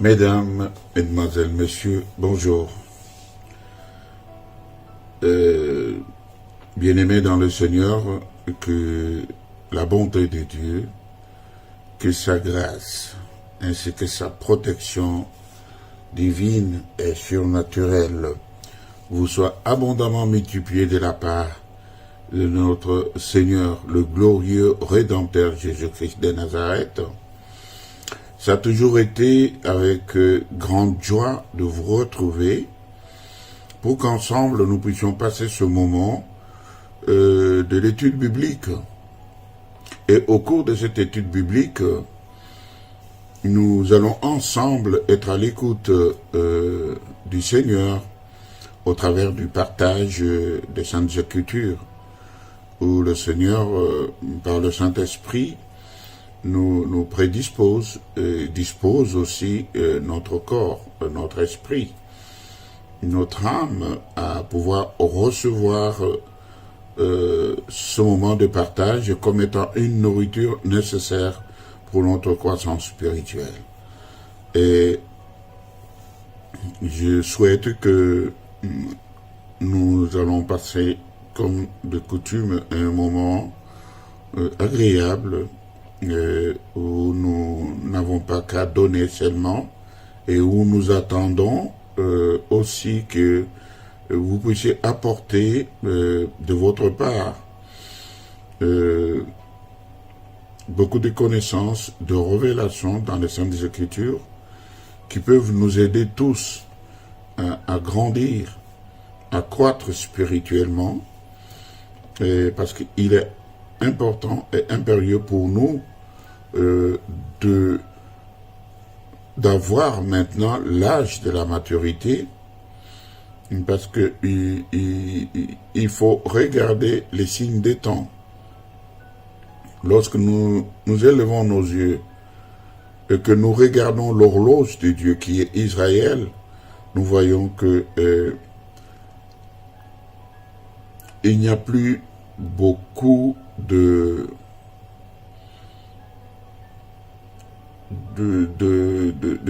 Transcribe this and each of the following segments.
Mesdames, Mesdemoiselles, Messieurs, bonjour. Bien-aimés dans le Seigneur, que la bonté de Dieu, que sa grâce, ainsi que sa protection divine et surnaturelle vous soit abondamment multipliée de la part de notre Seigneur, le glorieux Rédempteur Jésus-Christ de Nazareth. Ça a toujours été avec grande joie de vous retrouver pour qu'ensemble nous puissions passer ce moment de l'étude biblique. Et au cours de cette étude biblique, nous allons ensemble être à l'écoute du Seigneur au travers du partage des Saintes Écritures, où le Seigneur, par le Saint-Esprit, nous prédispose et dispose aussi notre corps, notre esprit, notre âme à pouvoir recevoir ce moment de partage comme étant une nourriture nécessaire pour notre croissance spirituelle. Et je souhaite que nous allons passer, comme de coutume, un moment agréable où nous n'avons pas qu'à donner seulement et où nous attendons aussi que vous puissiez apporter de votre part beaucoup de connaissances, de révélations dans les Saintes Écritures qui peuvent nous aider tous à grandir, à croître spirituellement, parce qu'il est important et impérieux pour nous d'avoir maintenant l'âge de la maturité, parce que il faut regarder les signes des temps. Lorsque nous élevons nos yeux et que nous regardons l'horloge de Dieu qui est Israël, nous voyons que il n'y a plus beaucoup de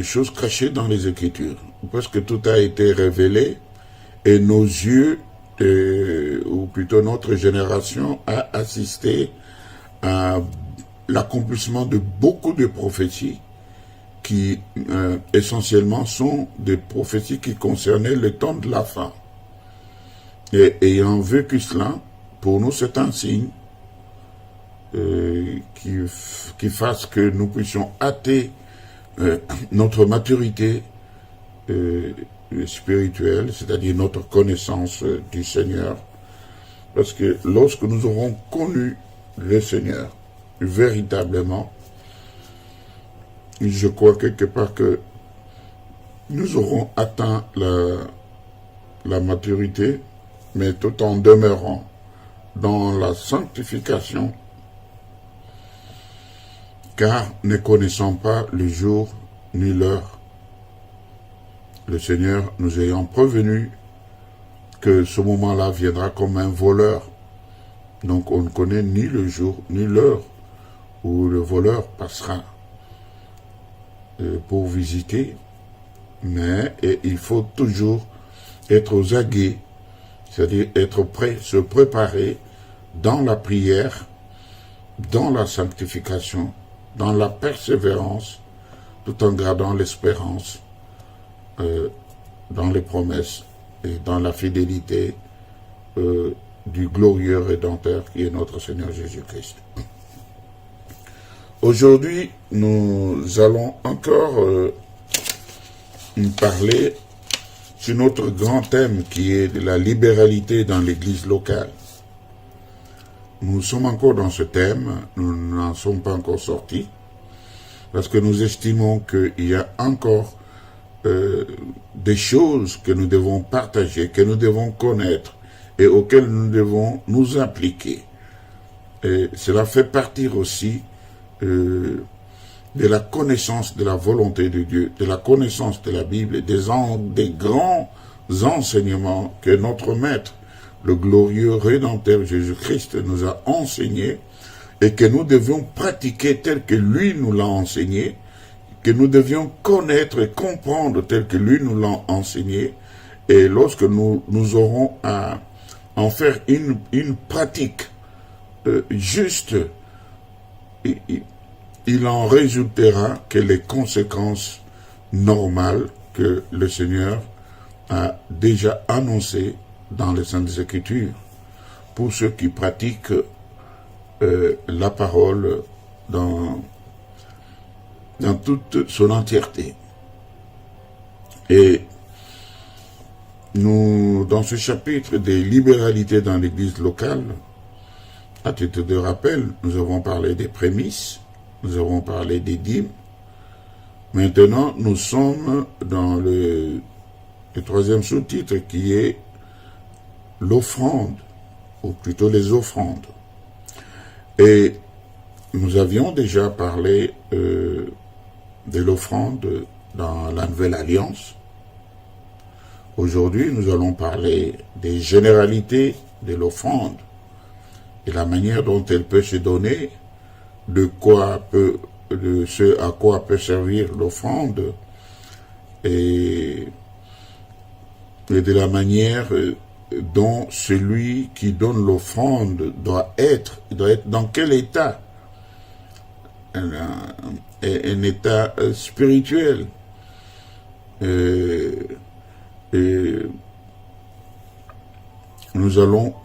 choses cachées dans les Écritures, parce que tout a été révélé et nos yeux, ou plutôt notre génération, a assisté à l'accomplissement de beaucoup de prophéties qui essentiellement sont des prophéties qui concernaient le temps de la fin. Et ayant vécu cela, pour nous c'est un signe qui fasse que nous puissions hâter notre maturité spirituelle, c'est-à-dire notre connaissance du Seigneur. Parce que lorsque nous aurons connu le Seigneur véritablement, je crois quelque part que nous aurons atteint la maturité, mais tout en demeurant dans la sanctification, car ne connaissant pas le jour ni l'heure, le Seigneur nous ayant prévenu que ce moment-là viendra comme un voleur. Donc on ne connaît ni le jour ni l'heure où le voleur passera pour visiter, mais il faut toujours être aux aguets, c'est-à-dire être prêt, se préparer dans la prière, dans la sanctification, dans la persévérance, tout en gardant l'espérance dans les promesses et dans la fidélité du glorieux Rédempteur qui est notre Seigneur Jésus-Christ. Aujourd'hui, nous allons encore parler sur notre grand thème qui est de la libéralité dans l'Église locale. Nous sommes encore dans ce thème, nous n'en sommes pas encore sortis, parce que nous estimons qu'il y a encore des choses que nous devons partager, que nous devons connaître et auxquelles nous devons nous appliquer. Et cela fait partie aussi de la connaissance de la volonté de Dieu, de la connaissance de la Bible, des grands enseignements que notre Maître, le glorieux Rédempteur Jésus-Christ, nous a enseignés et que nous devions pratiquer tel que lui nous l'a enseigné, que nous devions connaître et comprendre tel que lui nous l'a enseigné. Et lorsque nous aurons à en faire une pratique juste, il en résultera que les conséquences normales que le Seigneur a déjà annoncées dans les Saintes Écritures pour ceux qui pratiquent la parole dans toute son entièreté. Et nous, dans ce chapitre des libéralités dans l'Église locale, à titre de rappel, nous avons parlé des prémices, nous avons parlé des dîmes. Maintenant, nous sommes dans le troisième sous-titre qui est l'offrande, ou plutôt les offrandes. Et nous avions déjà parlé de l'offrande dans la Nouvelle Alliance. Aujourd'hui, nous allons parler des généralités de l'offrande et la manière dont elle peut se donner, de ce à quoi peut servir l'offrande et de la manière dont celui qui donne l'offrande doit être dans quel état, un état spirituel. Et nous allons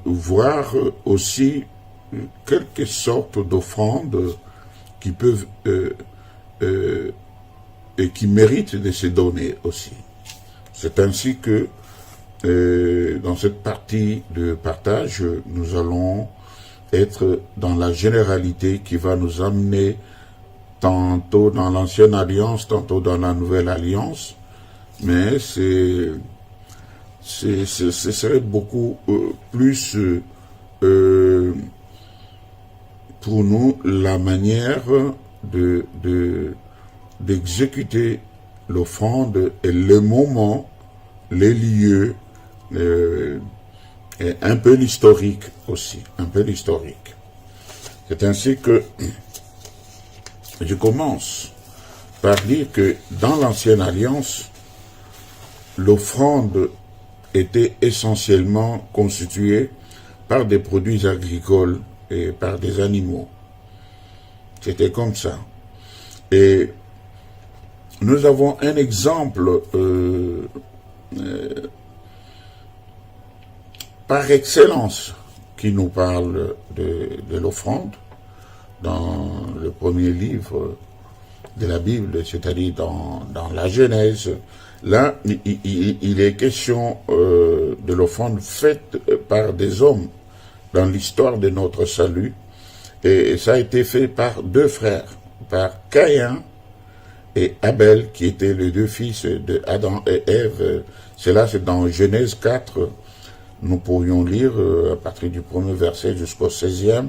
voir aussi quelques sortes d'offrandes qui peuvent et qui méritent de se donner aussi. C'est ainsi que dans cette partie de partage, nous allons être dans la généralité qui va nous amener tantôt dans l'Ancienne Alliance, tantôt dans la Nouvelle Alliance, mais ce serait beaucoup plus pour nous la manière d'exécuter l'offrande et le moment, les lieux, et un peu l'historique aussi, un peu l'historique. C'est ainsi que je commence par dire que dans l'Ancienne Alliance, l'offrande était essentiellement constituée par des produits agricoles et par des animaux. C'était comme ça. Et nous avons un exemple par excellence qui nous parle de l'offrande dans le premier livre de la Bible, c'est-à-dire dans la Genèse. Là, il est question de l'offrande faite par des hommes dans l'histoire de notre salut. Et ça a été fait par deux frères, par Caïn et Abel, qui étaient les deux fils de Adam et Ève. Cela, c'est dans Genèse 4. Nous pourrions lire à partir du premier verset jusqu'au 16e,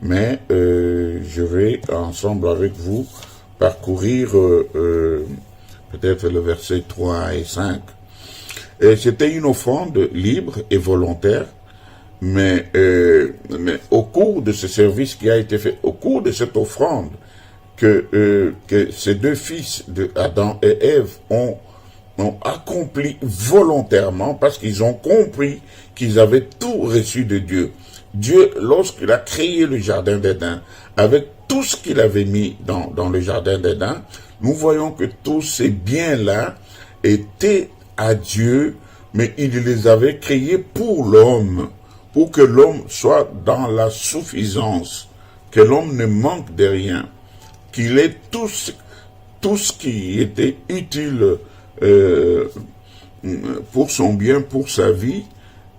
mais je vais ensemble avec vous parcourir peut-être le verset 3 et 5. Et c'était une offrande libre et volontaire, mais au cours de ce service qui a été fait, au cours de cette offrande, que ces deux fils de Adam et Ève ont accompli volontairement parce qu'ils ont compris qu'ils avaient tout reçu de Dieu. Dieu, lorsqu'il a créé le jardin d'Éden, avec tout ce qu'il avait mis dans le jardin d'Éden, nous voyons que tous ces biens-là étaient à Dieu, mais il les avait créés pour l'homme, pour que l'homme soit dans la suffisance, que l'homme ne manque de rien, qu'il ait tout ce qui était utile pour son bien, pour sa vie,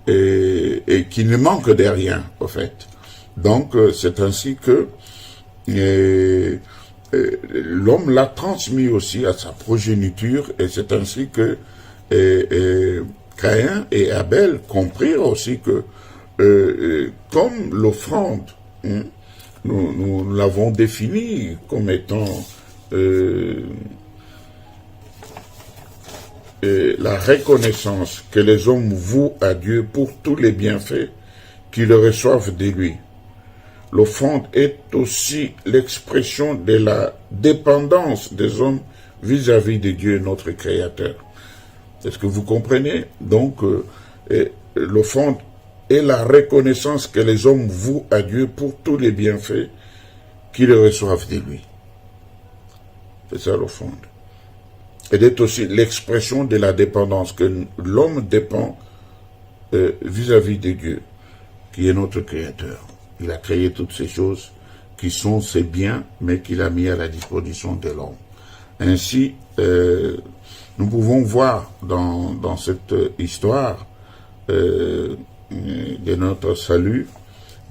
et qu'il ne manque de rien, en fait. Donc, c'est ainsi que l'homme l'a transmis aussi à sa progéniture, et c'est ainsi que Caïn et Abel comprirent aussi que, comme l'offrande, nous l'avons définie comme étant la reconnaissance que les hommes vouent à Dieu pour tous les bienfaits qu'ils reçoivent de lui. l'offrande est aussi l'expression de la dépendance des hommes vis-à-vis de Dieu, notre Créateur. Est-ce que vous comprenez? Donc, l'offrande est la reconnaissance que les hommes vouent à Dieu pour tous les bienfaits qu'ils reçoivent de lui. C'est ça l'offrande. Elle est aussi l'expression de la dépendance, que l'homme dépend vis-à-vis de Dieu, qui est notre Créateur. Il a créé toutes ces choses qui sont ses biens, mais qu'il a mis à la disposition de l'homme. Ainsi, nous pouvons voir dans cette histoire de notre salut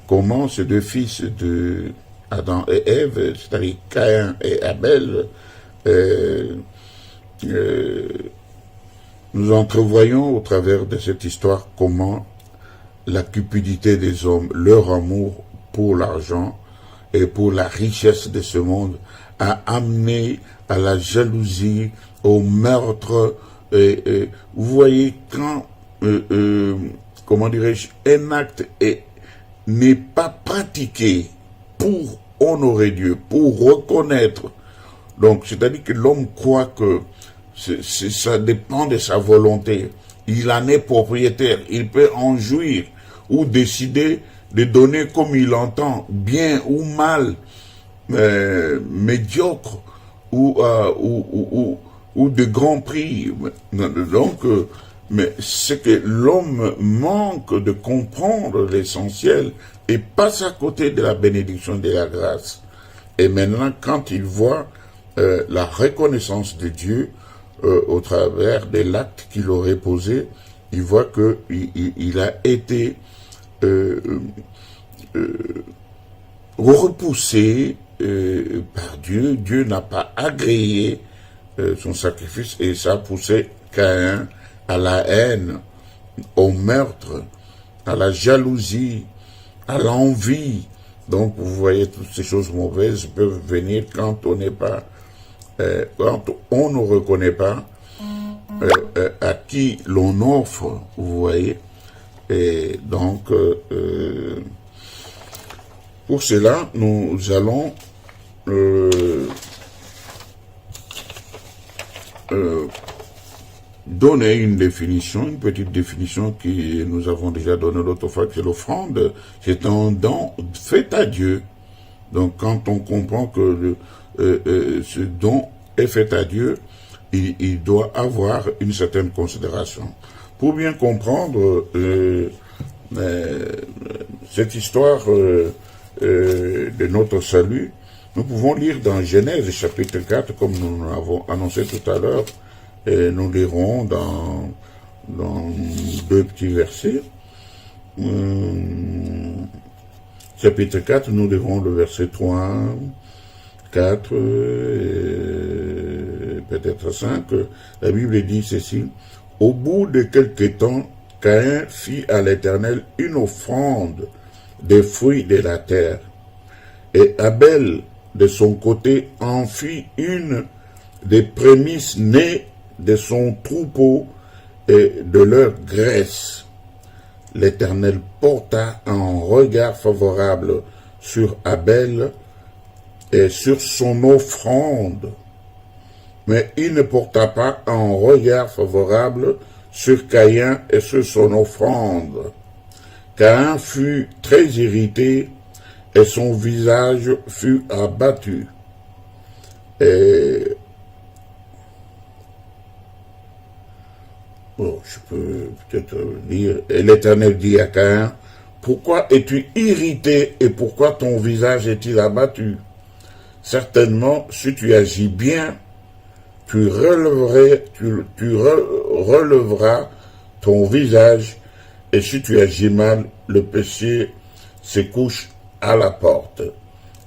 comment ces deux fils de Adam et Ève, c'est-à-dire Caïn et Abel, nous entrevoyons au travers de cette histoire comment la cupidité des hommes, leur amour pour l'argent et pour la richesse de ce monde a amené à la jalousie, au meurtre. Vous voyez, quand, comment dirais-je, un acte n'est pas pratiqué pour honorer Dieu, pour reconnaître. Donc, c'est-à-dire que l'homme croit que ça dépend de sa volonté. Il en est propriétaire. Il peut en jouir ou décider de donner comme il entend, bien ou mal, médiocre ou de grands prix. Donc, mais c'est que l'homme manque de comprendre l'essentiel et passe à côté de la bénédiction de la grâce. Et maintenant, quand il voit la reconnaissance de Dieu au travers de l'acte qu'il aurait posé, il voit que il a été repoussé par Dieu. Dieu n'a pas agréé son sacrifice et ça a poussé Caïn à la haine, au meurtre, à la jalousie, à l'envie. Donc vous voyez, toutes ces choses mauvaises peuvent venir quand on n'est pas, quand on ne reconnaît pas à qui l'on offre, vous voyez. Et donc, pour cela, nous allons donner une définition, une petite définition que nous avons déjà donnée l'autre fois, que l'offrande, c'est un don fait à Dieu. Donc, quand on comprend que ce don est fait à Dieu, il doit avoir une certaine considération. Pour bien comprendre cette histoire de notre salut, nous pouvons lire dans Genèse chapitre 4, comme nous l'avons annoncé tout à l'heure, et nous lirons dans deux petits versets. Chapitre 4, nous lirons le verset 3, 4, peut-être 5. La Bible dit ceci: au bout de quelque temps, Caïn fit à l'Éternel une offrande des fruits de la terre, et Abel, de son côté, en fit une des prémices nées de son troupeau et de leur graisse. L'Éternel porta un regard favorable sur Abel et sur son offrande, mais il ne porta pas un regard favorable sur Caïn et sur son offrande. Caïn fut très irrité et son visage fut abattu. Et bon, je peux peut-être lire. Et l'Éternel dit à Caïn: pourquoi es-tu irrité et pourquoi ton visage est-il abattu? Certainement, si tu agis bien, tu releveras ton visage, et si tu agis mal, le péché se couche à la porte,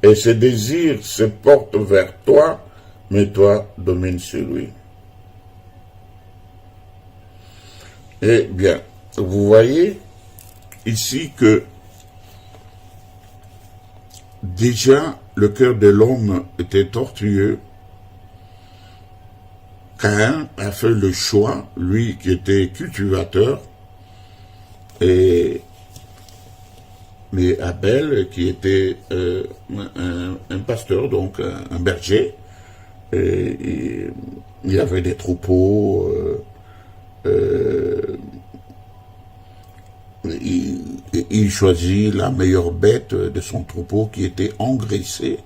et ses désirs se portent vers toi, mais toi domines sur lui. Eh bien, vous voyez ici que déjà le cœur de l'homme était tortueux. Caïn a fait le choix, lui qui était cultivateur, et mais Abel, qui était un pasteur, donc un berger, et il y avait des troupeaux, il choisit la meilleure bête de son troupeau qui était engraissée,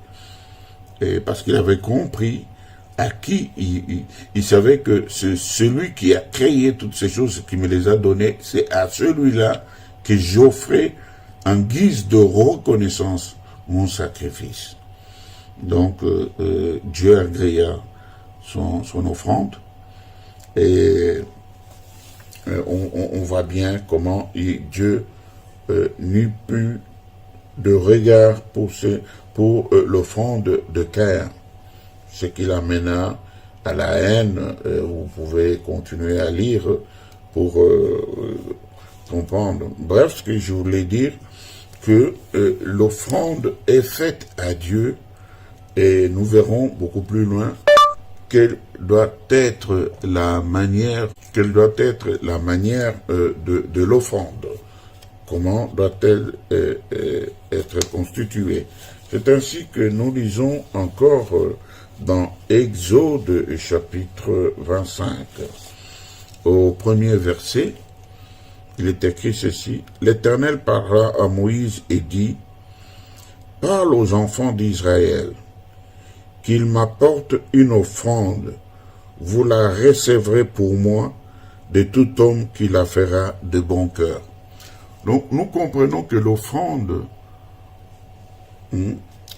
et parce qu'il avait compris à qui il savait que c'est celui qui a créé toutes ces choses, qui me les a données, c'est à celui-là que j'offrais en guise de reconnaissance mon sacrifice. Donc Dieu agrégea son offrande, et on voit bien comment Dieu n'eut plus de regard pour l'offrande de Caïn, ce qui l'amena à la haine. Vous pouvez continuer à lire pour comprendre. Bref, ce que je voulais dire, que l'offrande est faite à Dieu, et nous verrons beaucoup plus loin quelle doit être la manière de l'offrande. Comment doit-elle être constituée? C'est ainsi que nous lisons encore dans Exode chapitre 25. Au premier verset, il est écrit ceci: L'Éternel parla à Moïse et dit: Parle aux enfants d'Israël, qu'ils m'apportent une offrande, vous la recevrez pour moi de tout homme qui la fera de bon cœur. Donc nous comprenons que l'offrande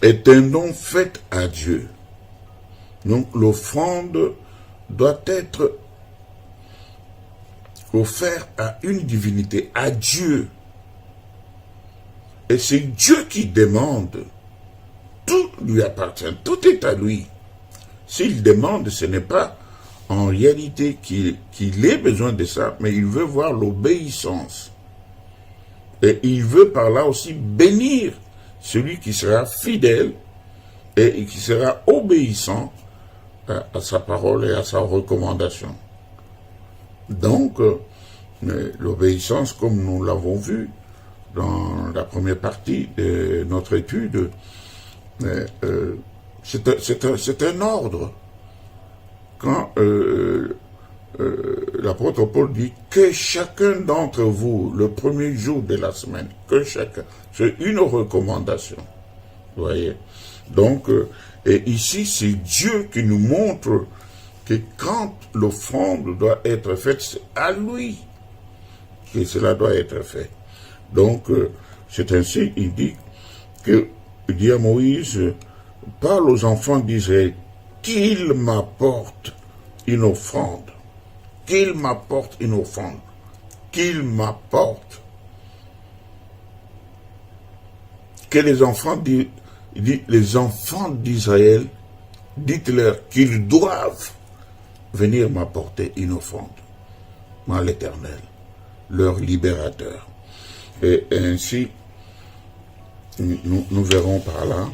est un don fait à Dieu. Donc l'offrande doit être offerte à une divinité, à Dieu. Et c'est Dieu qui demande. Tout lui appartient, tout est à lui. S'il demande, ce n'est pas en réalité qu'il ait besoin de ça, mais il veut voir l'obéissance. Et il veut par là aussi bénir celui qui sera fidèle et qui sera obéissant à sa parole et à sa recommandation. Donc, l'obéissance, comme nous l'avons vu dans la première partie de notre étude, c'est un ordre. Quand l'apôtre Paul dit que chacun d'entre vous, le premier jour de la semaine, que chacun, c'est une recommandation. Vous voyez? Donc, et ici, c'est Dieu qui nous montre que quand l'offrande doit être faite, c'est à lui que cela doit être fait. Donc, c'est ainsi, il dit à Moïse: parle aux enfants d'Israël qu'ils m'apportent une offrande. Qu'ils m'apportent une offrande. Qu'ils m'apportent. Que les enfants d'Israël, dites-leur qu'ils doivent venir m'apporter une offrande. Moi, l'Éternel, leur libérateur. Et ainsi, nous verrons par là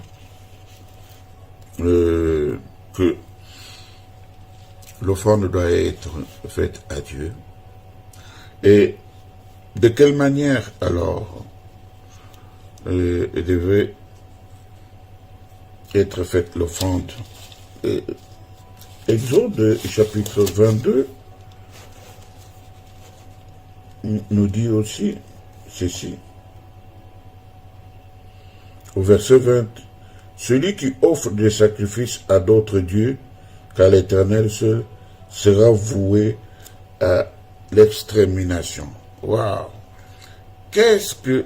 que l'offrande doit être faite à Dieu. Et de quelle manière alors devait être faite l'offrande? Exode chapitre 22 nous dit aussi ceci. Au verset 20, celui qui offre des sacrifices à d'autres dieux qu'à l'Éternel seul sera voué à l'extermination. Waouh! Qu'est-ce que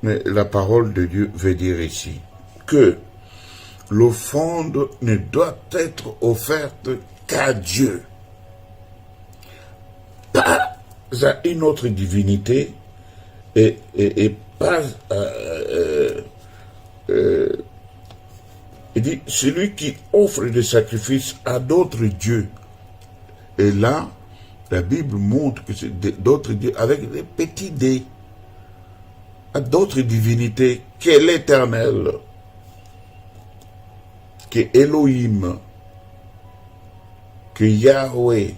la parole de Dieu veut dire ici? Que l'offrande ne doit être offerte qu'à Dieu, pas à une autre divinité, et pas il dit, celui qui offre des sacrifices à d'autres dieux. Et là, la Bible montre que c'est d'autres dieux avec des petits dés, à d'autres divinités qu'est l'Éternel, qu'est Elohim, que Yahweh.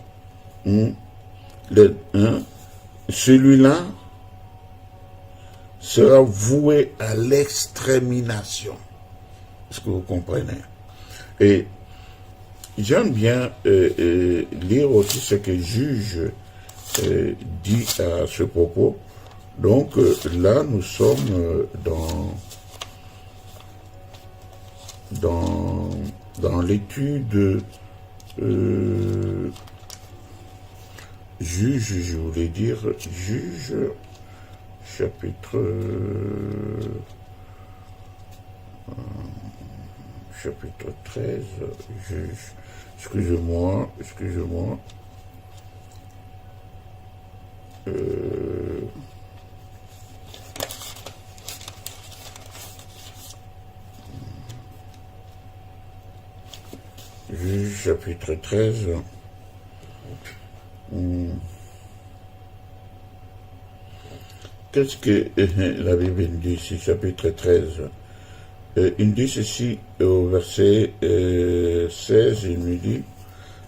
Celui-là, sera voué à l'extermination. Est-ce que vous comprenez? Et j'aime bien lire aussi ce que juge dit à ce propos. Donc là, nous sommes dans l'étude juge, je voulais dire, juge, chapitre 13, juge, excusez-moi, juge, chapitre 13, qu'est-ce que la Bible dit ici, chapitre 13? Il dit ceci au verset 16, il me dit,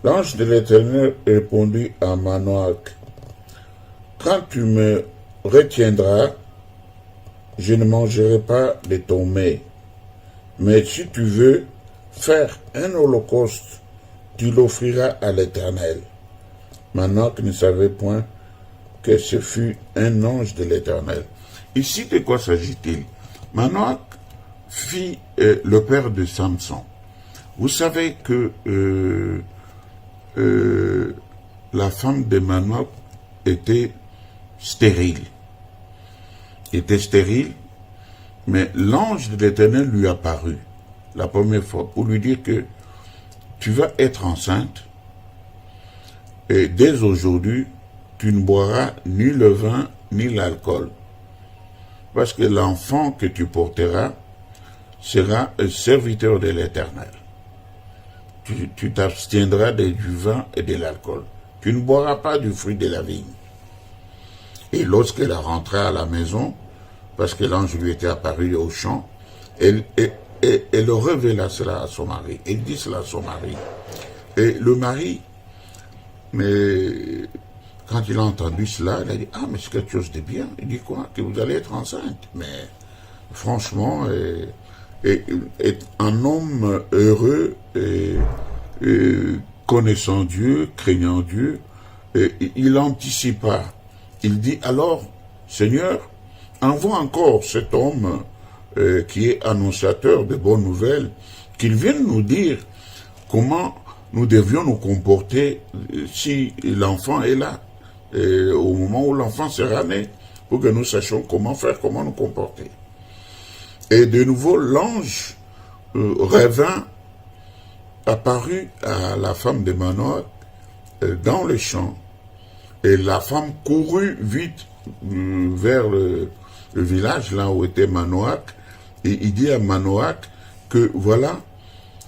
l'ange de l'Éternel répondit à Manoach, quand tu me retiendras, je ne mangerai pas de ton mets, mais si tu veux faire un holocauste, tu l'offriras à l'Éternel. Manoach ne savait point que ce fut un ange de l'Éternel. Ici, de quoi s'agit-il? Manoach fit le père de Samson. Vous savez que la femme de Manoach était stérile. Mais l'ange de l'Éternel lui apparut la première fois pour lui dire que tu vas être enceinte et dès aujourd'hui, tu ne boiras ni le vin ni l'alcool. Parce que l'enfant que tu porteras sera un serviteur de l'Éternel. Tu t'abstiendras du vin et de l'alcool. Tu ne boiras pas du fruit de la vigne. Et lorsqu'elle rentra à la maison, parce que l'ange lui était apparu au champ, elle révéla cela à son mari. Elle dit cela à son mari. Et le mari, mais quand il a entendu cela, il a dit, ah, mais c'est quelque chose de bien. Il dit quoi? Que vous allez être enceinte. Mais franchement, un homme heureux et connaissant Dieu, craignant Dieu, il anticipa. Il dit, alors, Seigneur, envoie encore cet homme qui est annonciateur de bonnes nouvelles, qu'il vienne nous dire comment nous devions nous comporter si l'enfant est là, au moment où l'enfant sera né, pour que nous sachions comment faire, comment nous comporter. Et de nouveau, l'ange revint, apparut à la femme de Manoach dans le champ. Et la femme courut vite vers le village, là où était Manoach, et il dit à Manoach que voilà,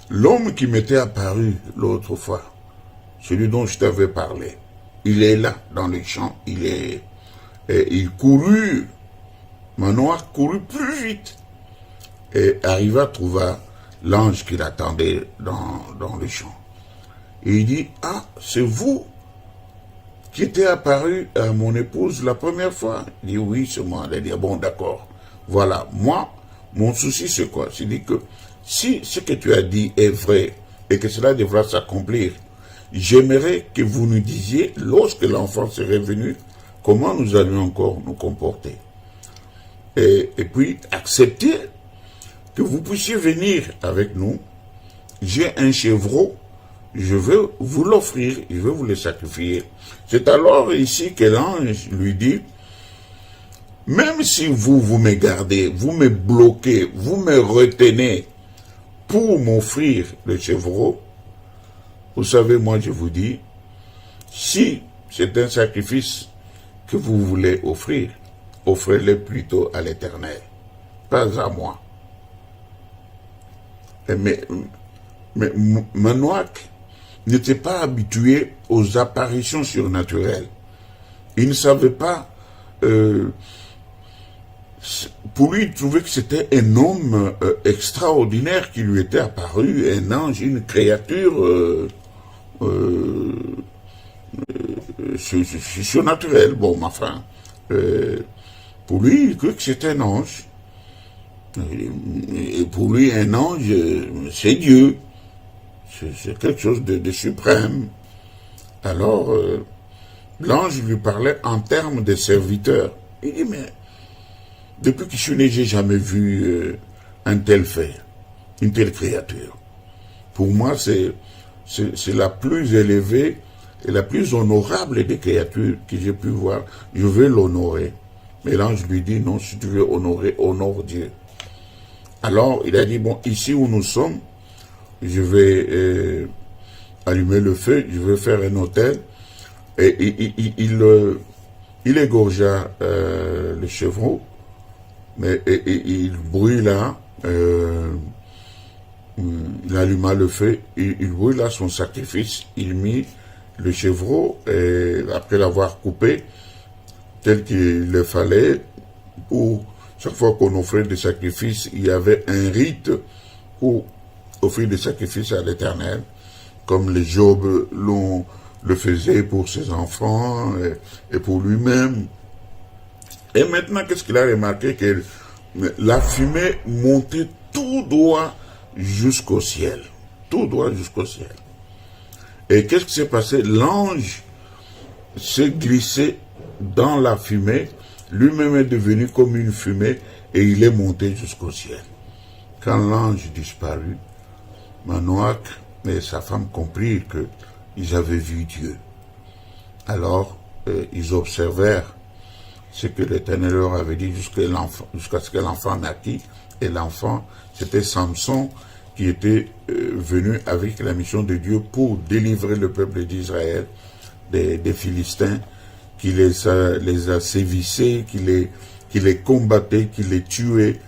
l'homme qui m'était apparu l'autre fois, celui dont je t'avais parlé, il est là, dans les champs, il courut, Manoach courut plus vite, et arriva, trouva l'ange qui l'attendait dans le champ. Et il dit, ah, c'est vous qui était apparu à mon épouse la première fois? Il dit, oui, c'est moi. Elle dit, bon, d'accord. Voilà, moi, mon souci, c'est quoi? C'est dit que si ce que tu as dit est vrai et que cela devra s'accomplir, j'aimerais que vous nous disiez, lorsque l'enfant serait venu, comment nous allions encore nous comporter. Et puis, accepter que vous puissiez venir avec nous. J'ai un chevreau, je veux vous l'offrir, je veux vous le sacrifier. C'est alors ici que l'ange lui dit, même si vous me gardez, vous me bloquez, vous me retenez pour m'offrir le chevreau, vous savez, moi je vous dis, si c'est un sacrifice que vous voulez offrir, offrez-le plutôt à l'Éternel, pas à moi. Mais Manoach n'était pas habitué aux apparitions surnaturelles. Il ne savait pas, pour lui, il trouvait que c'était un homme extraordinaire qui lui était apparu, un ange, une créature surnaturelle. Bon, enfin, Pour lui, il crut que c'était un ange. Et pour lui, un ange, c'est Dieu. C'est quelque chose de suprême. Alors, l'ange lui parlait en termes de serviteur. Il dit, mais depuis que je suis né, j'ai jamais vu un tel fait, une telle créature. Pour moi, c'est la plus élevée et la plus honorable des créatures que j'ai pu voir. Je veux l'honorer. Mais l'ange lui dit, non, si tu veux honorer, honore Dieu. Alors, il a dit, bon, ici où nous sommes, je vais allumer le feu, je vais faire un autel. Et il égorgea le chevreau, mais il brûla, il alluma le feu, il brûla son sacrifice, il mit le chevreau, et après l'avoir coupé, tel qu'il le fallait, pour chaque fois qu'on offrait des sacrifices, il y avait un rite pour offrir des sacrifices à l'Éternel, comme les Job le faisait pour ses enfants et pour lui-même. Et maintenant, qu'est-ce qu'il a remarqué? Que la fumée montait tout droit jusqu'au ciel. Tout droit jusqu'au ciel. Et qu'est-ce qui s'est passé? L'ange s'est glissé dans la fumée, lui-même est devenu comme une fumée et il est monté jusqu'au ciel. Quand l'ange disparut, Manoach et sa femme comprirent qu'ils avaient vu Dieu. Alors, ils observèrent ce que l'Éternel leur avait dit jusqu'à ce que l'enfant naquit. Et l'enfant, c'était Samson qui était venu avec la mission de Dieu pour délivrer le peuple d'Israël des Philistins, qui les a sévissés, qui les combattait, qui les tuait,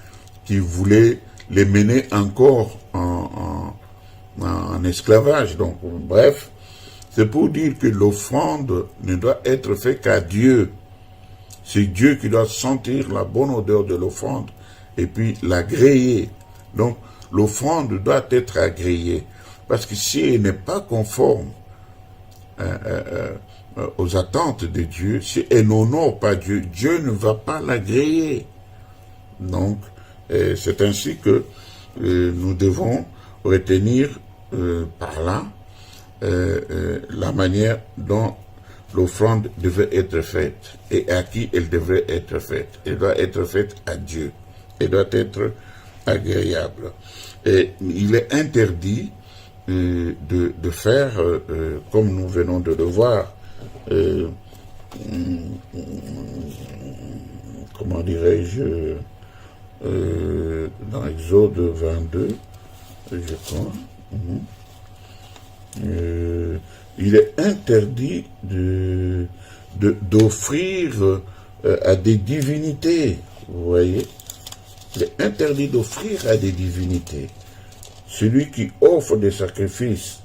qui voulait les mener encore en esclavage. Donc, bref, c'est pour dire que l'offrande ne doit être faite qu'à Dieu. C'est Dieu qui doit sentir la bonne odeur de l'offrande et puis l'agréer. Donc, l'offrande doit être agréée. Parce que si elle n'est pas conforme aux attentes de Dieu, si elle n'honore pas Dieu, Dieu ne va pas l'agréer. Donc, c'est ainsi que nous devons retenir par là la manière dont l'offrande devait être faite et à qui elle devrait être faite. Elle doit être faite à Dieu. Elle doit être agréable. Et il est interdit de faire, comme nous venons de le voir, comment dirais-je, dans Exode 22, je crois, il est interdit d'offrir à des divinités, vous voyez. Il est interdit d'offrir à des divinités. Celui qui offre des sacrifices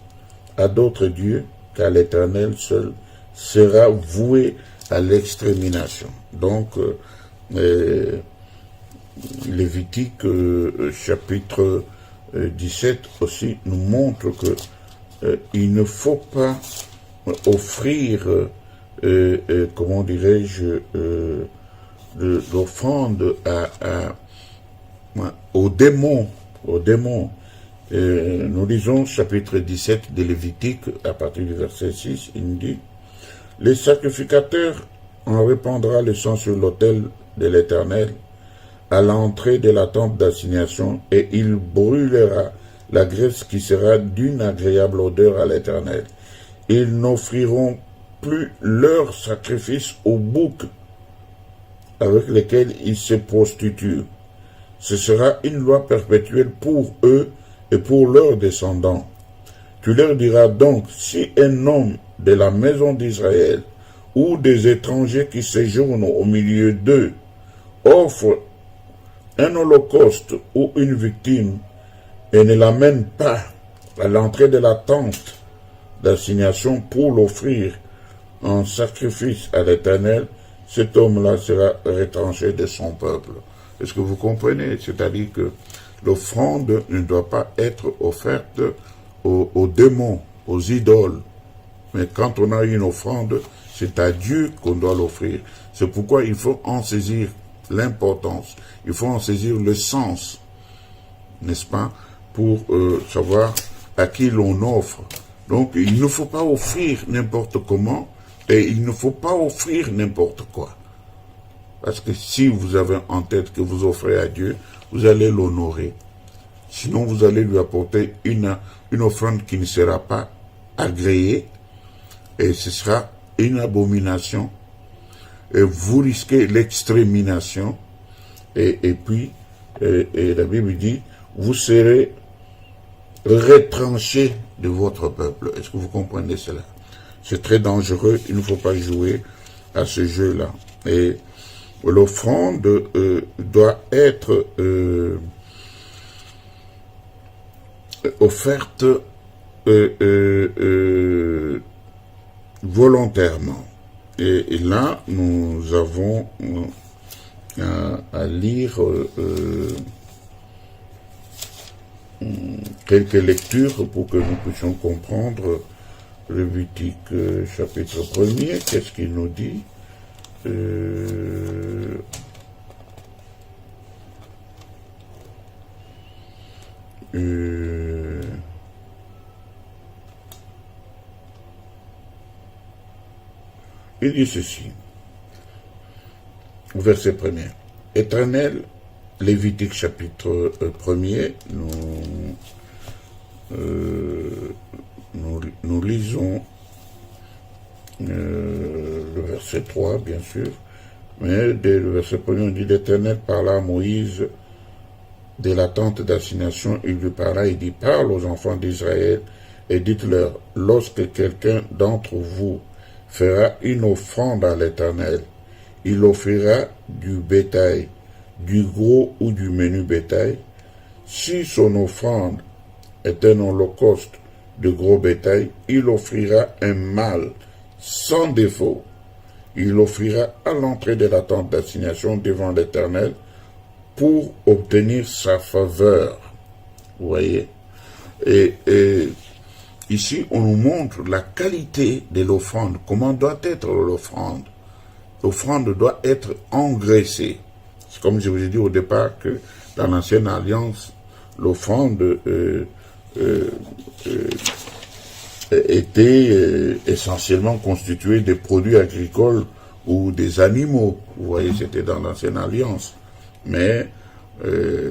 à d'autres dieux qu'à l'Éternel seul sera voué à l'extermination. Donc, Lévitique chapitre 17 aussi nous montre que il ne faut pas offrir, comment dirais-je, l'offrande aux démons. Nous lisons chapitre 17 de Lévitique à partir du verset 6, il nous dit: les sacrificateurs en répandra le sang sur l'autel de l'Éternel à l'entrée de la tente d'assignation, et il brûlera la graisse qui sera d'une agréable odeur à l'Éternel. Ils n'offriront plus leur sacrifice aux boucs avec lesquels ils se prostituent. Ce sera une loi perpétuelle pour eux et pour leurs descendants. Tu leur diras donc, si un homme de la maison d'Israël ou des étrangers qui séjournent au milieu d'eux offre un holocauste ou une victime et ne l'amène pas à l'entrée de la tente d'assignation pour l'offrir en sacrifice à l'Éternel, cet homme-là sera retranché de son peuple. Est-ce que vous comprenez? C'est-à-dire que l'offrande ne doit pas être offerte aux démons, aux idoles. Mais quand on a une offrande, c'est à Dieu qu'on doit l'offrir. C'est pourquoi il faut en saisir l'importance, il faut en saisir le sens, n'est-ce pas, pour savoir à qui l'on offre. Donc, il ne faut pas offrir n'importe comment et il ne faut pas offrir n'importe quoi. Parce que si vous avez en tête que vous offrez à Dieu, vous allez l'honorer. Sinon, vous allez lui apporter une offrande qui ne sera pas agréée et ce sera une abomination. Et vous risquez l'extermination et puis, la Bible dit, vous serez retranchés de votre peuple. Est-ce que vous comprenez cela? C'est très dangereux, il ne faut pas jouer à ce jeu-là. Et l'offrande doit être offerte volontairement. Et là, nous avons à lire quelques lectures pour que nous puissions comprendre Lévitique chapitre 1er. Qu'est-ce qu'il nous dit? Il dit ceci, au verset 1er. Éternel, Lévitique chapitre 1er, nous lisons le verset 3, bien sûr, mais dès le verset 1er, on dit l'Éternel parla à Moïse de la tente d'assignation, il lui parla, il dit, parle aux enfants d'Israël et dites-leur, lorsque quelqu'un d'entre vous fera une offrande à l'Éternel, il offrira du bétail, du gros ou du menu bétail. Si son offrande est un holocauste de gros bétail, il offrira un mâle sans défaut. Il l'offrira à l'entrée de la tente d'assignation devant l'Éternel pour obtenir sa faveur. Vous voyez? Et ici, on nous montre la qualité de l'offrande, comment doit être l'offrande. L'offrande doit être engraissée. C'est comme je vous ai dit au départ que dans l'ancienne alliance, l'offrande était essentiellement constituée des produits agricoles ou des animaux. Vous voyez, c'était dans l'ancienne alliance. Mais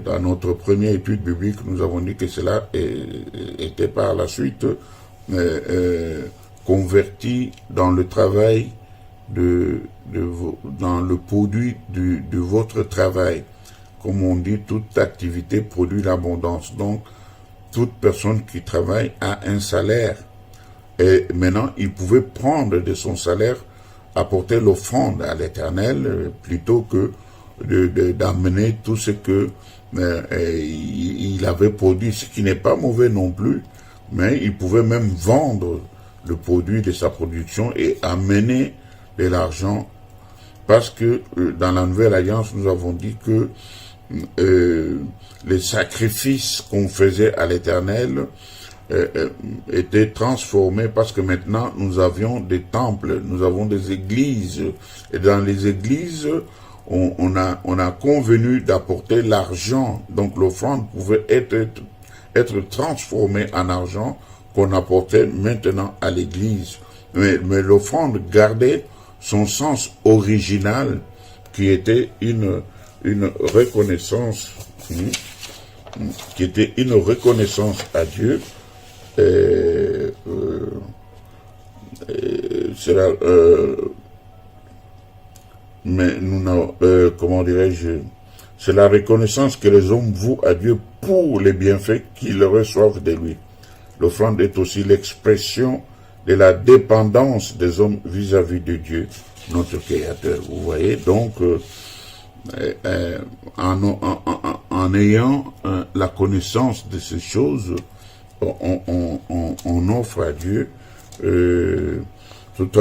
dans notre première étude biblique, nous avons dit que cela était par la suite converti dans le travail dans le produit de votre travail. Comme on dit, toute activité produit l'abondance. Donc, toute personne qui travaille a un salaire. Et maintenant, il pouvait prendre de son salaire, apporter l'offrande à l'Éternel, plutôt que d'amener tout ce que il avait produit, ce qui n'est pas mauvais non plus, mais il pouvait même vendre le produit de sa production et amener de l'argent, parce que dans la Nouvelle Alliance, nous avons dit que les sacrifices qu'on faisait à l'Éternel étaient transformés, parce que maintenant nous avions des temples, nous avons des églises, et dans les églises, on a convenu d'apporter l'argent, donc l'offrande pouvait être transformée en argent qu'on apportait maintenant à l'église. Mais l'offrande gardait son sens original, qui était une reconnaissance, à Dieu. Mais comment dirais-je, c'est la reconnaissance que les hommes vouent à Dieu pour les bienfaits qu'ils reçoivent de lui. L'offrande est aussi l'expression de la dépendance des hommes vis-à-vis de Dieu, notre Créateur. Vous voyez, donc, en ayant la connaissance de ces choses, on offre à Dieu, tout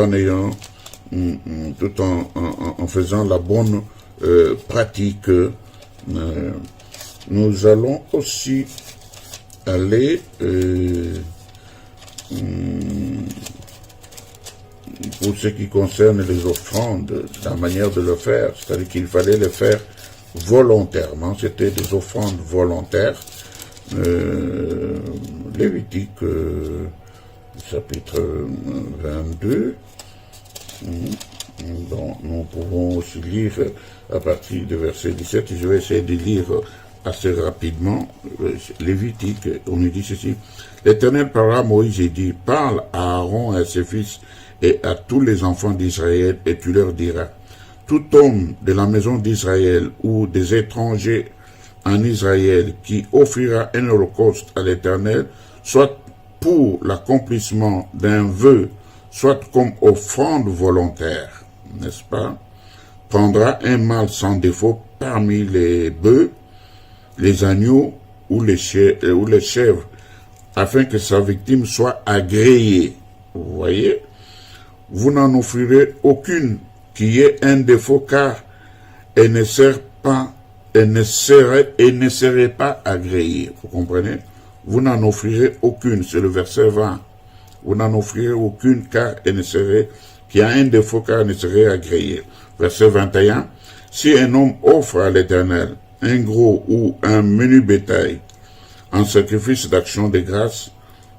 en faisant la bonne pratique. Nous allons aussi aller pour ce qui concerne les offrandes, la manière de le faire, c'est-à-dire qu'il fallait le faire volontairement, c'était des offrandes volontaires. Lévitique chapitre 22, donc nous pouvons aussi lire à partir du verset 17, je vais essayer de lire assez rapidement. Lévitique, on nous dit ceci: l'Éternel parla à Moïse et dit, parle à Aaron et à ses fils et à tous les enfants d'Israël, et tu leur diras, tout homme de la maison d'Israël ou des étrangers en Israël qui offrira un holocauste à l'Éternel, soit pour l'accomplissement d'un vœu, soit comme offrande volontaire, n'est-ce pas, prendra un mâle sans défaut parmi les bœufs, les agneaux ou les chèvres, afin que sa victime soit agréée. Vous voyez, vous n'en offrirez aucune qui ait un défaut, car elle ne serait pas agréée. Vous comprenez? Vous n'en offrirez aucune, c'est le verset 20. Vous n'en offrirez aucune, car elle ne serait, qui a un défaut, car elle ne serait agréée. Verset 21. Si un homme offre à l'Éternel un gros ou un menu bétail en sacrifice d'action de grâce,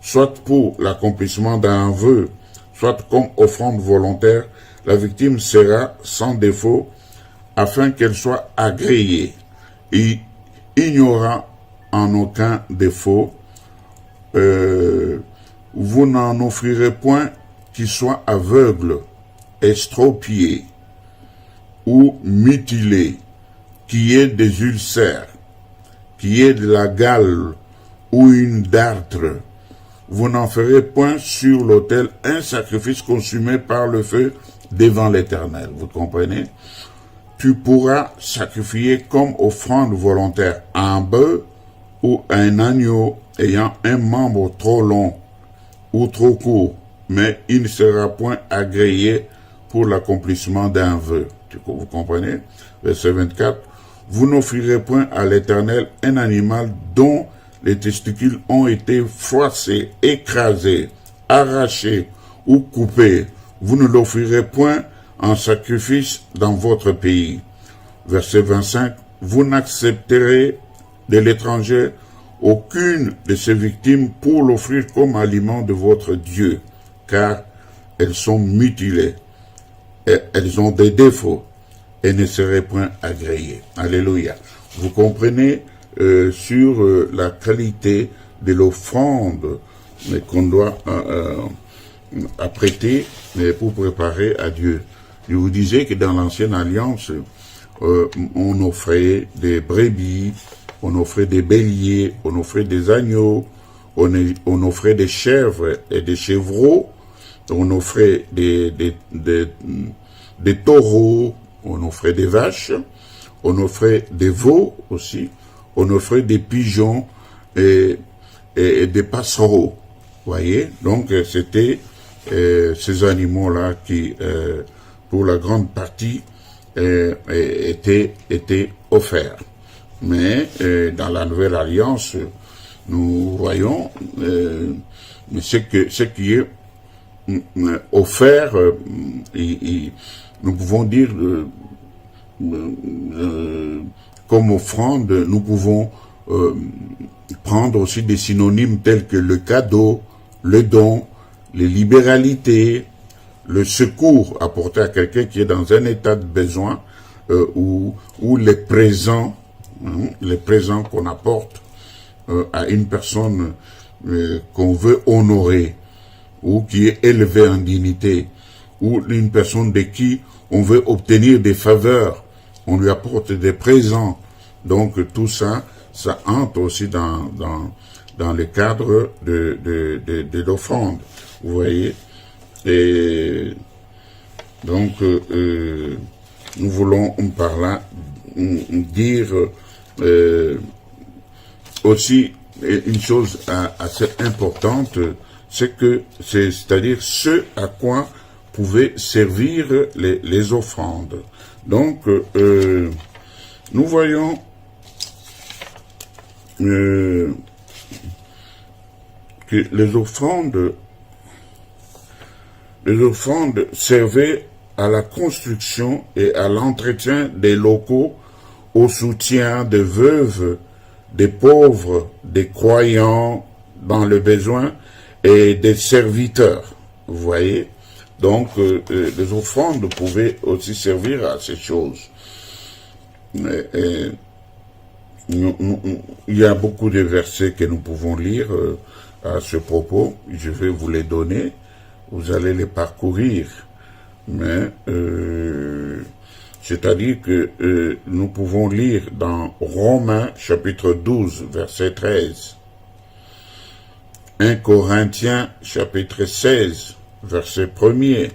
soit pour l'accomplissement d'un vœu, soit comme offrande volontaire, la victime sera sans défaut, afin qu'elle soit agréée. Et il n'y aura en aucun défaut. Vous n'en offrirez point qui soit aveugle, estropié ou mutilé, qui ait des ulcères, qui ait de la gale ou une dartre. Vous n'en ferez point sur l'autel un sacrifice consumé par le feu devant l'Éternel. Vous comprenez? Tu pourras sacrifier comme offrande volontaire un bœuf ou un agneau ayant un membre trop long ou trop court, mais il ne sera point agréé pour l'accomplissement d'un vœu. Vous comprenez? Verset 24. Vous n'offrirez point à l'Éternel un animal dont les testicules ont été froissés, écrasés, arrachés ou coupés. Vous ne l'offrirez point en sacrifice dans votre pays. Verset 25. Vous n'accepterez de l'étranger aucune de ces victimes pour l'offrir comme aliment de votre Dieu, car elles sont mutilées, et elles ont des défauts, et ne seraient point agréées. Alléluia. Vous comprenez sur la qualité de l'offrande qu'on doit apprêter pour préparer à Dieu. Je vous disais que dans l'ancienne alliance, on offrait des brebis, on offrait des béliers, on offrait des agneaux, on offrait des chèvres et des chevreaux, on offrait des taureaux, on offrait des vaches, on offrait des veaux aussi, on offrait des pigeons et des passereaux. Voyez, donc c'était ces animaux-là qui, pour la grande partie, étaient offerts. Mais dans la Nouvelle Alliance, nous voyons ce qui est offert, nous pouvons dire comme offrande, nous pouvons prendre aussi des synonymes tels que le cadeau, le don, les libéralités, le secours apporté à quelqu'un qui est dans un état de besoin, ou les présents qu'on apporte à une personne qu'on veut honorer, ou qui est élevée en dignité, ou une personne de qui on veut obtenir des faveurs, on lui apporte des présents. Donc tout ça, ça entre aussi dans le cadre de l'offrande, vous voyez. Et donc nous voulons par là dire aussi une chose assez importante, c'est-à-dire ce à quoi pouvaient servir les offrandes. Donc nous voyons que les offrandes servaient à la construction et à l'entretien des locaux, au soutien des veuves, des pauvres, des croyants dans le besoin et des serviteurs. Vous voyez? Donc, les offrandes pouvaient aussi servir à ces choses. Il y a beaucoup de versets que nous pouvons lire à ce propos. Je vais vous les donner. Vous allez les parcourir. Mais, c'est-à-dire que nous pouvons lire dans Romains chapitre 12, verset 13. 1 Corinthiens chapitre 16, verset 1er.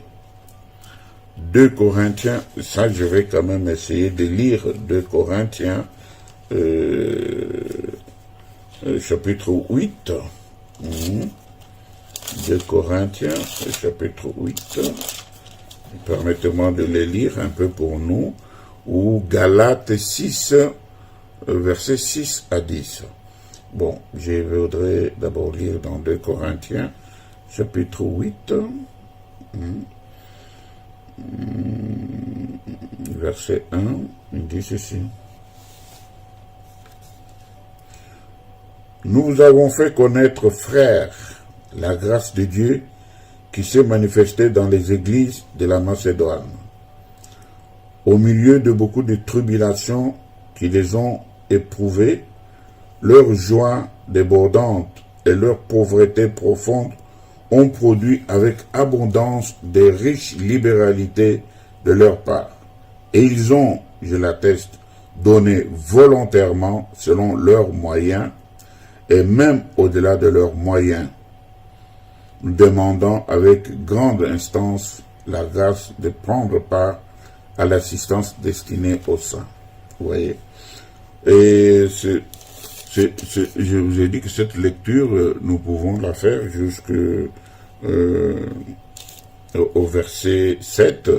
2 Corinthiens, ça je vais quand même essayer de lire 2 Corinthiens chapitre 8. 2 Corinthiens chapitre 8. Permettez-moi de les lire un peu pour nous. Ou Galates 6, versets 6 à 10. Bon, je voudrais d'abord lire dans 2 Corinthiens, chapitre 8, verset 1, il dit ceci. Nous vous avons fait connaître, frères, la grâce de Dieu qui s'est manifestée dans les églises de la Macédoine. Au milieu de beaucoup de tribulations qui les ont éprouvées, leur joie débordante et leur pauvreté profonde ont produit avec abondance des riches libéralités de leur part. Et ils ont, je l'atteste, donné volontairement selon leurs moyens et même au-delà de leurs moyens, demandant avec grande instance la grâce de prendre part à l'assistance destinée aux saints. Vous voyez? Et je vous ai dit que cette lecture, nous pouvons la faire jusqu'au verset 7,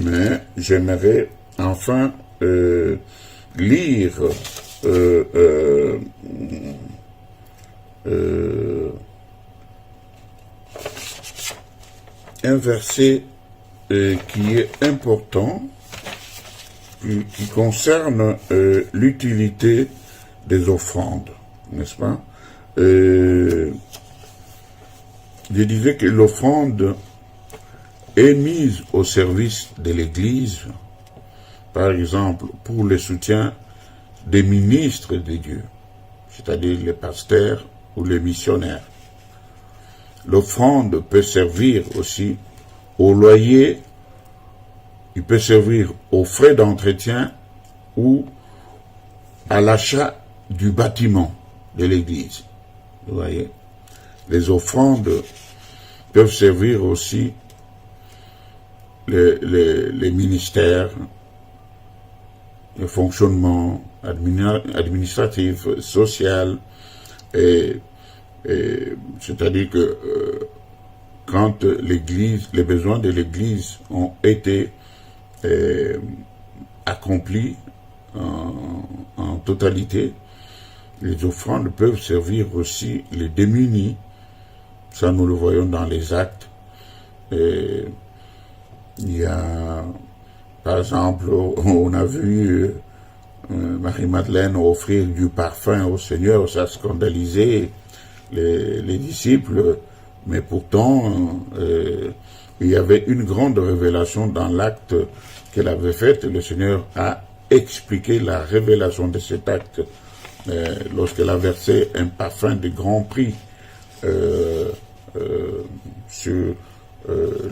mais j'aimerais enfin lire un verset qui est important, qui concerne l'utilité des offrandes, n'est-ce pas? Je disais que l'offrande est mise au service de l'Église, par exemple, pour le soutien des ministres de Dieu, c'est-à-dire les pasteurs ou les missionnaires. L'offrande peut servir aussi au loyer, il peut servir aux frais d'entretien ou à l'achat du bâtiment de l'église. Vous voyez, les offrandes peuvent servir aussi les ministères, le fonctionnement administratif, social, c'est-à-dire que quand l'église, les besoins de l'église ont été accomplis en totalité, les offrandes peuvent servir aussi les démunis. Ça, nous le voyons dans les actes. Il y a, par exemple, on a vu Marie-Madeleine offrir du parfum au Seigneur, ça a scandalisé les disciples, mais pourtant, il y avait une grande révélation dans l'acte qu'elle avait fait. Le Seigneur a expliqué la révélation de cet acte lorsqu'elle a versé un parfum de grand prix sur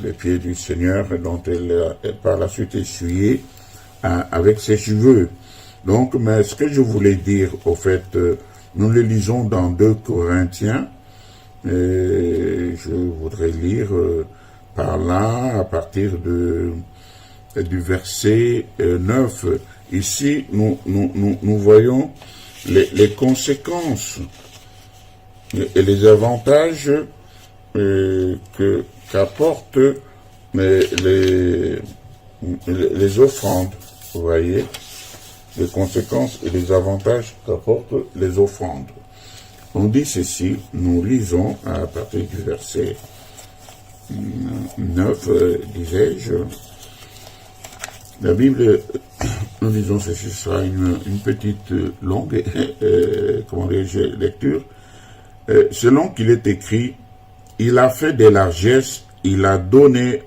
les pieds du Seigneur, dont elle par la suite essuyé avec ses cheveux. Donc, mais ce que je voulais dire, au fait, nous le lisons dans 2 Corinthiens, et je voudrais lire par là, à partir du verset 9. Ici, nous voyons les conséquences et les avantages qu'apportent les offrandes. Vous voyez, les conséquences et les avantages qu'apportent les offrandes. On dit ceci, nous lisons à partir du verset 9, disais-je. La Bible, nous disons ceci, ce sera une petite longue lecture. Selon qu'il est écrit, il a fait des largesses, il a donné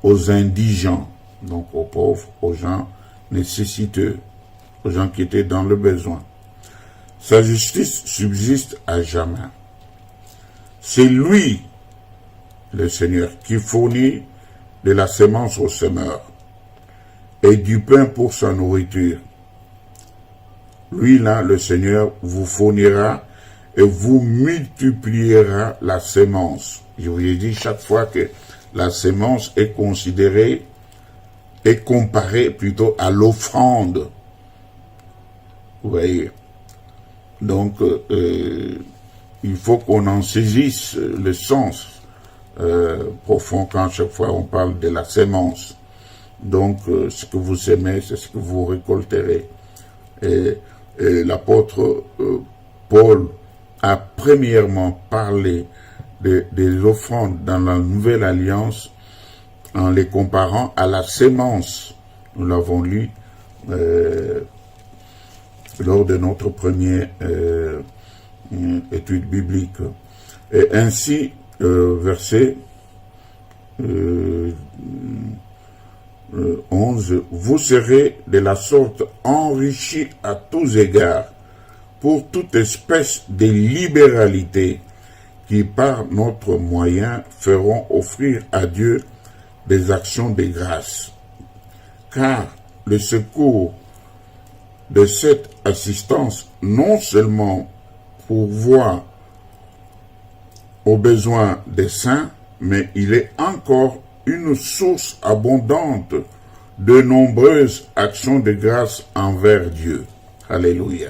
aux indigents, donc aux pauvres, aux gens nécessiteux, aux gens qui étaient dans le besoin. Sa justice subsiste à jamais. C'est lui, le Seigneur, qui fournit de la sémence au semeur et du pain pour sa nourriture. Lui, là, le Seigneur, vous fournira et vous multipliera la sémence. Je vous ai dit chaque fois que la sémence est considérée, est comparée plutôt à l'offrande. Vous voyez. Donc, il faut qu'on en saisisse le sens profond quand chaque fois on parle de la sémence. Donc, ce que vous semez, c'est ce que vous récolterez. Et l'apôtre Paul a premièrement parlé des offrandes dans la Nouvelle Alliance en les comparant à la sémence. Nous l'avons lu lors de notre première étude biblique. Et ainsi, verset 11, vous serez de la sorte enrichis à tous égards pour toute espèce de libéralité qui par notre moyen feront offrir à Dieu des actions de grâce. Car le secours de cette assistance non seulement pourvoit aux besoins des saints, mais il est encore une source abondante de nombreuses actions de grâce envers Dieu. Alléluia.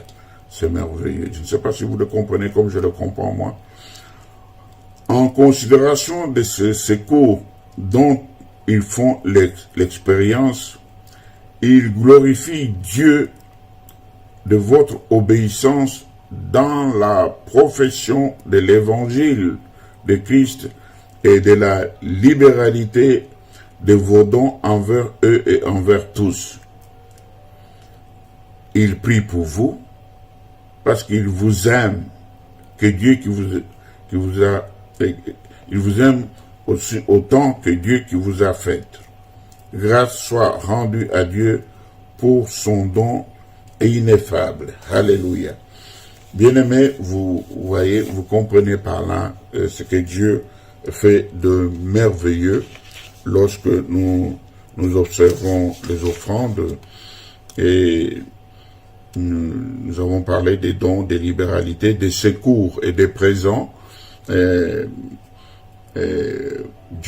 C'est merveilleux. Je ne sais pas si vous le comprenez comme je le comprends moi. En considération de ce secours dont ils font l'expérience, ils glorifient Dieu de votre obéissance dans la profession de l'évangile de Christ et de la libéralité de vos dons envers eux et envers tous. Ils prient pour vous parce qu'ils vous aiment, que Dieu qui vous a, il vous aime aussi autant que Dieu qui vous a fait. Grâce soit rendue à Dieu pour son don ineffable. Alléluia. Bien-aimés, vous voyez, vous comprenez par là ce que Dieu fait de merveilleux lorsque nous observons les offrandes et nous avons parlé des dons, des libéralités, des secours et des présents. Dieu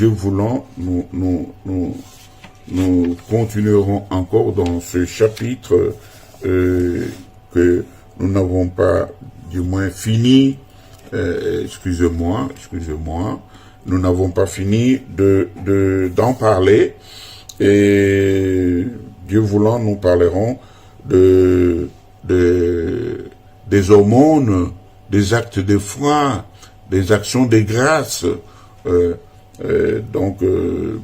voulant, nous continuerons encore dans ce chapitre que nous n'avons pas du moins fini, excusez-moi, nous n'avons pas fini d'en parler, et Dieu voulant, nous parlerons des aumônes, des actes de foi, des actions de grâce, donc que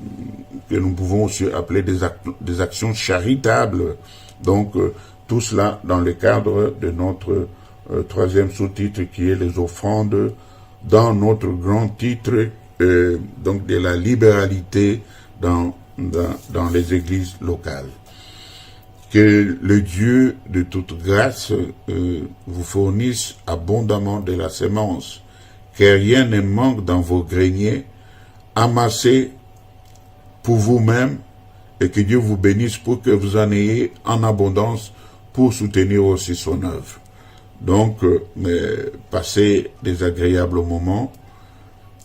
nous pouvons aussi appeler des actions charitables. Donc tout cela dans le cadre de notre troisième sous-titre qui est les offrandes, dans notre grand titre donc de la libéralité dans les églises locales. Que le Dieu de toute grâce vous fournisse abondamment de la sémence, que rien ne manque dans vos greniers, amassez pour vous-même, et que Dieu vous bénisse pour que vous en ayez en abondance pour soutenir aussi son œuvre. Donc, passez des agréables moments,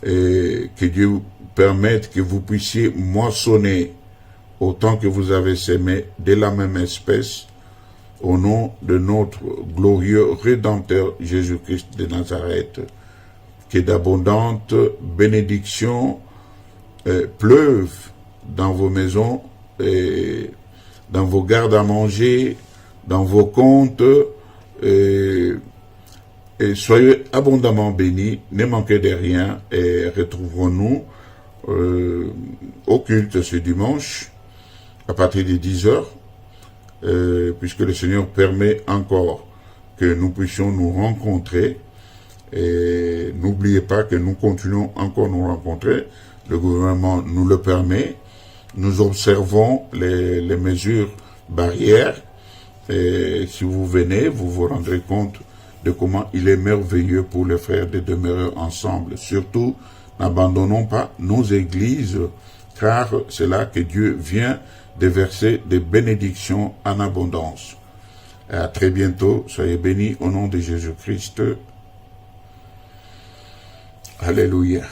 et que Dieu vous permette que vous puissiez moissonner autant que vous avez sémé de la même espèce, au nom de notre glorieux Rédempteur Jésus-Christ de Nazareth, que d'abondantes bénédictions pleuvent dans vos maisons, et dans vos gardes à manger, dans vos comptes, et soyez abondamment bénis, ne manquez de rien, et retrouverons-nous au culte ce dimanche, à partir de 10h, puisque le Seigneur permet encore que nous puissions nous rencontrer. Et n'oubliez pas que nous continuons encore nous rencontrer. Le gouvernement nous le permet. Nous observons les mesures barrières. Et si vous venez, vous vous rendrez compte de comment il est merveilleux pour les frères de demeurer ensemble. Surtout, n'abandonnons pas nos églises, car c'est là que Dieu vient déverser des bénédictions en abondance. Et à très bientôt. Soyez bénis au nom de Jésus-Christ. Alléluia.